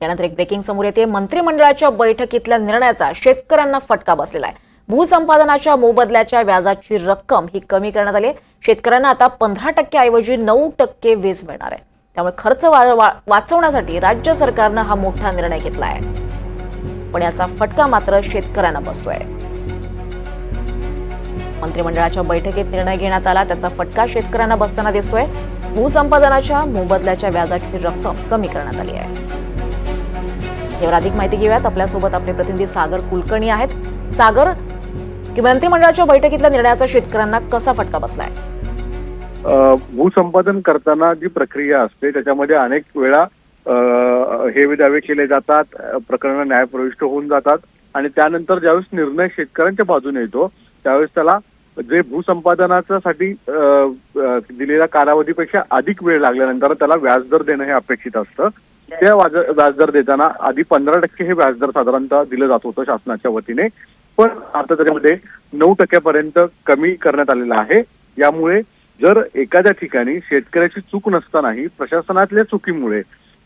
त्यानंतर एक ब्रेकिंग समोर येते। मंत्रिमंडळाच्या बैठकीतल्या निर्णयाचा शेतकऱ्यांना फटका बसलेला आहे। भूसंपादनाच्या मोबदल्याच्या व्याजाची रक्कम ही कमी करण्यात आली आहे। शेतकऱ्यांना आता 15% ऐवजी 9% वीज मिळणार आहे। त्यामुळे खर्च वाचवण्यासाठी राज्य सरकारनं हा मोठा निर्णय घेतला आहे, पण याचा फटका मात्र शेतकऱ्यांना बसतोय। मंत्रिमंडळाच्या बैठकीत निर्णय घेण्यात आला, त्याचा फटका शेतकऱ्यांना बसताना दिसतोय। भूसंपादनाच्या मोबदल्याच्या व्याजाची रक्कम कमी करण्यात आली आहे। यावर अधिक माहिती घेऊयात। आपल्यासोबत आपले प्रतिनिधी सागर कुलकर्णी आहेत। सागर, मंत्रिमंडळाच्या बैठकीतल्या निर्णयाचा शेतकऱ्यांना कसा फटका बसलाय? भूसंपादन करताना जी प्रक्रिया असते त्याच्यामध्ये अनेक वेळा हे दावे केले जातात, प्रकरण न्यायप्रविष्ट होऊन जातात आणि त्यानंतर ज्यावेळेस निर्णय शेतकऱ्यांच्या बाजूने येतो त्यावेळेस त्याला जे भूसंपादनासाठी दिलेल्या कालावधीपेक्षा अधिक वेळ लागल्यानंतर त्याला व्याजदर देणं हे अपेक्षित असतं। त्या व्याजदर देताना आधी 15% हे व्याजदर साधारणतः दिलं जात होतं शासनाच्या वतीने, पण आता त्याच्यामध्ये 9% पर्यंत कमी करण्यात आलेलं आहे। यामुळे जर एखाद्या ठिकाणी शेतकऱ्याची चूक नसतानाही प्रशासनातल्या चुकीमुळे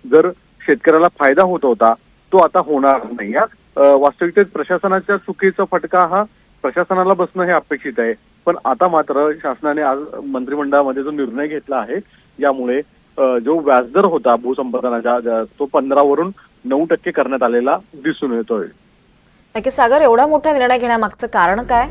जर शेतकऱ्याला फायदा होत होता तो आता होणार नाही। वास्तविकतेत प्रशासनाच्या चुकीचा फटका हा प्रशासनाला बसणं हे अपेक्षित आहे, पण आता मात्र शासनाने आज मंत्रिमंडळामध्ये जो निर्णय घेतला आहे यामुळे जो व्याजदर होता भूसंपादनाचा तो 15 वरून 9% करण्यात आलेला दिसून येतोय। नक्की सागर, एवढा मोठा निर्णय घेण्यामागचं कारण काय?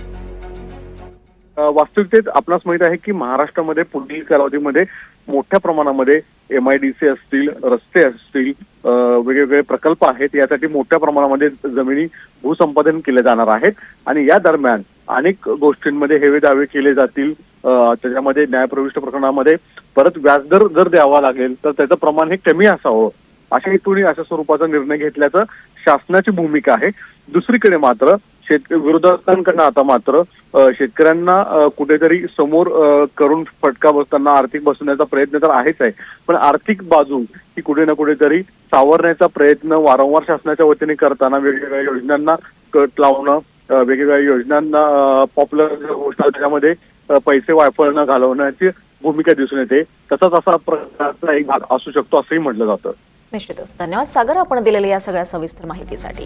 वास्तविकतेत आपणास माहित आहे की महाराष्ट्रामध्ये पुढील कालावधीमध्ये मोठ्या प्रमाणामध्ये MIDC असतील, रस्ते असतील, वेगवेगळे प्रकल्प आहेत, यासाठी मोठ्या प्रमाणामध्ये जमिनी भूसंपादन केले जाणार आहेत आणि या दरम्यान अनेक गोष्टींमध्ये हेवे दावे केले जातील। त्याच्यामध्ये न्यायप्रविष्ट प्रकरणामध्ये परत व्याजदर जर द्यावा लागेल तर त्याचं प्रमाण हे कमी असावं अशा हेतूने अशा स्वरूपाचा निर्णय घेतल्याचं शासनाची भूमिका आहे। दुसरीकडे मात्र विरोधकांकडनं आता मात्र शेतकऱ्यांना कुठेतरी समोर करून फटका बसताना आर्थिक बसवण्याचा प्रयत्न तर आहेच आहे, पण आर्थिक बाजू ही कुठे ना कुठेतरी सावरण्याचा प्रयत्न वारंवार शासनाच्या वतीने करताना वेगवेगळ्या योजनांना कट लावणं, वेगवेगळ्या योजनांना पॉप्युलर गोष्टी त्याच्यामध्ये पैसे वापरणं घालवण्याची भूमिका दिसून येते। तसाच असा प्रकारचा एक भाग असू शकतो असंही म्हटलं जातं। निश्चितच। धन्यवाद सागर, आपण दिलेल्या या सगळ्या सविस्तर माहितीसाठी।